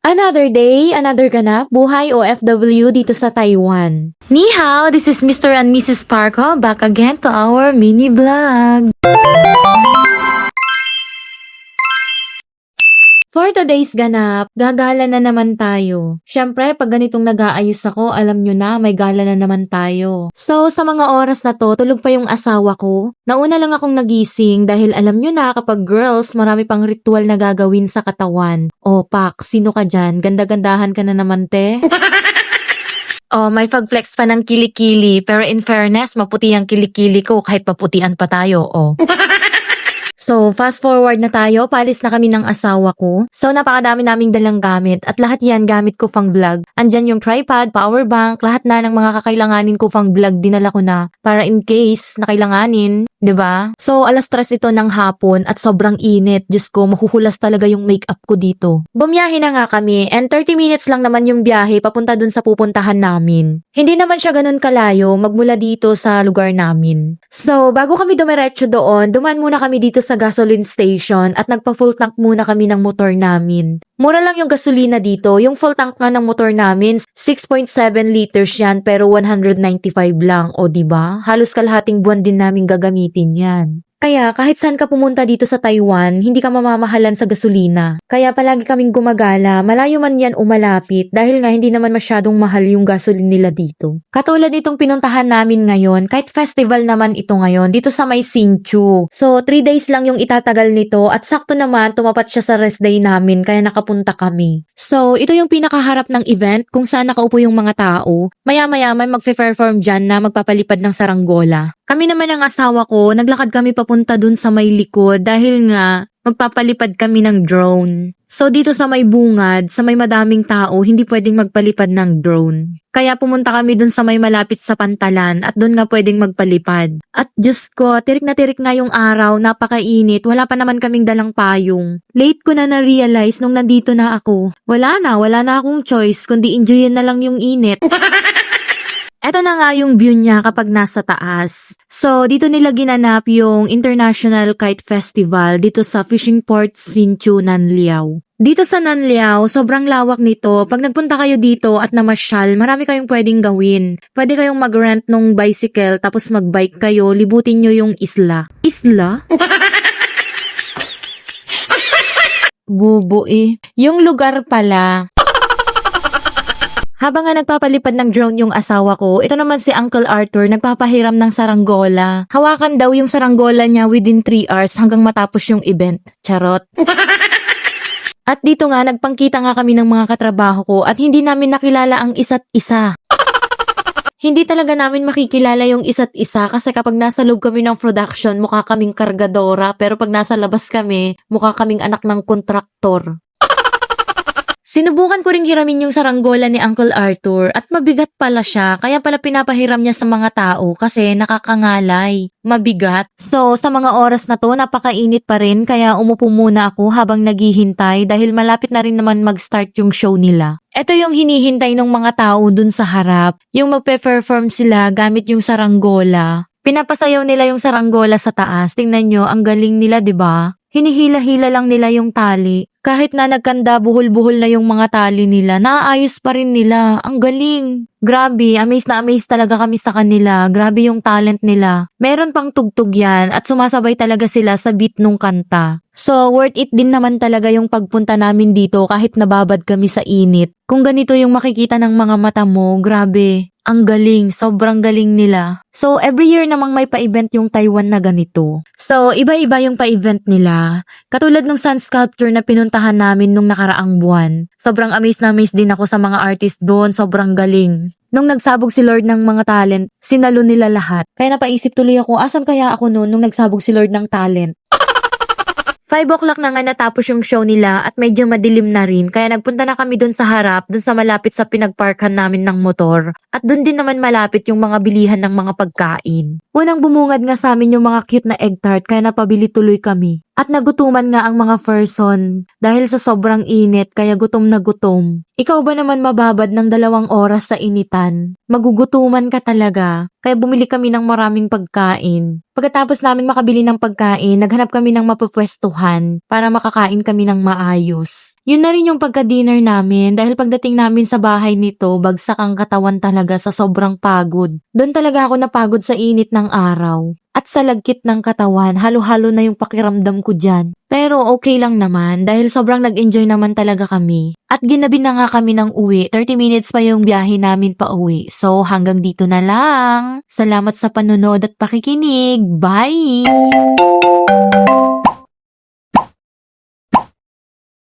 Another day, another ganap, buhay OFW dito sa Taiwan. Ni hao, this is Mr. and Mrs. Parko, back again to our mini vlog. For today's ganap, gagala na naman tayo. Syempre, pag ganitong nag-aayos ako, alam nyo na, may gala na naman tayo. So, sa mga oras na to, tulog pa yung asawa ko. Nauna lang akong nagising dahil alam nyo na kapag girls, marami pang ritual na gagawin sa katawan. O, Pak, sino ka dyan? Ganda-gandahan ka na naman, te? Oh, may pag-flex pa ng kilikili, pero in fairness, maputi ang kilikili ko kahit paputian pa tayo, oh. So, fast forward na tayo, palis na kami ng asawa ko. So, napakadami naming dalang gamit at lahat yan gamit ko pang vlog. Andyan yung tripod, power bank, lahat na ng mga kakailanganin ko pang vlog dinala ko na para in case na kailanganin. 'Di ba? So, 3:00 ito ng hapon at sobrang init. Diyos ko, mahuhulas talaga yung makeup ko dito. Bumiyahe na nga kami and 30 minutes lang naman yung biyahe papunta dun sa pupuntahan namin. Hindi naman siya ganun kalayo magmula dito sa lugar namin. So, bago kami dumiretso doon, dumaan muna kami dito sa gasoline station at nagpa-full tank muna kami ng motor namin. Mura lang yung gasolina dito. Yung full tank nga ng motor namin, 6.7 liters yan pero 195 lang. O diba? Halos kalahating buwan din namin gagamitin yan. Kaya kahit saan ka pumunta dito sa Taiwan, hindi ka mamamahalan sa gasolina. Kaya palagi kaming gumagala, malayo man yan o malapit dahil nga hindi naman masyadong mahal yung gasolina nila dito. Katulad nitong pinuntahan namin ngayon, kahit festival naman ito ngayon, dito sa may Hsinchu. So 3 days lang yung itatagal nito at sakto naman tumapat siya sa rest day namin kaya nakapunta kami. So ito yung pinakaharap ng event kung saan nakaupo yung mga tao. Maya-maya may magpe-perform dyan na magpapalipad ng saranggola. Kami naman ang asawa ko, naglakad kami papunta dun sa may likod dahil nga magpapalipad kami ng drone. So dito sa may bungad, sa may madaming tao, hindi pwedeng magpalipad ng drone. Kaya pumunta kami dun sa may malapit sa pantalan at dun nga pwedeng magpalipad. At Diyos ko, tirik na yung araw, napakainit, wala pa naman kaming dalang payong. Late ko na na-realize nung nandito na ako. Wala na akong choice kundi enjoyin na lang yung init. Eto na nga yung view niya kapag nasa taas. So, dito nila ginanap yung International Kite Festival dito sa Fishing Port Hsinchu, Nanliao. Dito sa Nanliao, sobrang lawak nito. Pag nagpunta kayo dito at namasyal, marami kayong pwedeng gawin. Pwede kayong mag-rent nung bicycle tapos mag-bike kayo, libutin nyo yung isla. Isla? Bubo eh. Yung lugar pala. Habang nga nagpapalipad ng drone yung asawa ko, ito naman si Uncle Arthur nagpapahiram ng saranggola. Hawakan daw yung saranggola niya within 3 hours hanggang matapos yung event. Charot. At dito nga, nagpangkita nga kami ng mga katrabaho ko at hindi namin nakilala ang isa't isa. Hindi talaga namin makikilala yung isa't isa kasi kapag nasa loob kami ng production, mukha kaming kargadora pero pag nasa labas kami, mukha kaming anak ng kontraktor. Sinubukan ko ring hiramin yung saranggola ni Uncle Arthur at mabigat pala siya kaya pala pinapahiram niya sa mga tao kasi nakakangalay. Mabigat. So sa mga oras na to napakainit pa rin kaya umupo muna ako habang naghihintay dahil malapit na rin naman mag-start yung show nila. Ito yung hinihintay ng mga tao dun sa harap. Yung magpe-perform sila gamit yung saranggola. Pinapasayaw nila yung saranggola sa taas. Tingnan nyo, ang galing nila, 'di ba? Hinihila-hila lang nila yung tali. Kahit na nagkanda buhol-buhol na yung mga tali nila, naaayos pa rin nila. Ang galing. Grabe, amaze na amaze talaga kami sa kanila. Grabe yung talent nila. Meron pang tugtog yan at sumasabay talaga sila sa beat nung kanta. So, worth it din naman talaga yung pagpunta namin dito kahit nababad kami sa init. Kung ganito yung makikita ng mga mata mo, grabe. Ang galing, sobrang galing nila. So, every year namang may pa-event yung Taiwan na ganito. So, iba-iba yung pa-event nila. Katulad ng sun sculpture na pinuntahan namin nung nakaraang buwan. Sobrang amazed na amazed din ako sa mga artist doon, sobrang galing. Nung nagsabog si Lord ng mga talent, sinalo nila lahat. Kaya napaisip tuloy ako, asan kaya ako noon nung nagsabog si Lord ng talent? 5 o'clock na nga natapos yung show nila at medyo madilim na rin kaya nagpunta na kami dun sa harap, dun sa malapit sa pinagparkan namin ng motor at dun din naman malapit yung mga bilihan ng mga pagkain. Unang bumungad nga sa amin yung mga cute na egg tart kaya napabili tuloy kami. At nagutuman nga ang mga person dahil sa sobrang init kaya gutom na gutom. Ikaw ba naman mababad ng 2 oras sa initan? Magugutuman ka talaga. Kaya bumili kami ng maraming pagkain. Pagkatapos namin makabili ng pagkain, naghanap kami ng mapupwestuhan para makakain kami ng maayos. Yun na rin yung pagka-dinner namin dahil pagdating namin sa bahay nito, bagsak ang katawan talaga sa sobrang pagod. Doon talaga ako napagod sa init ng araw. At sa lagkit ng katawan, halo-halo na yung pakiramdam ko dyan. Pero okay lang naman dahil sobrang nag-enjoy naman talaga kami. At ginabi na nga kami ng uwi, 30 minutes pa yung biyahe namin pa uwi. So hanggang dito na lang. Salamat sa panonood at pakikinig. Bye!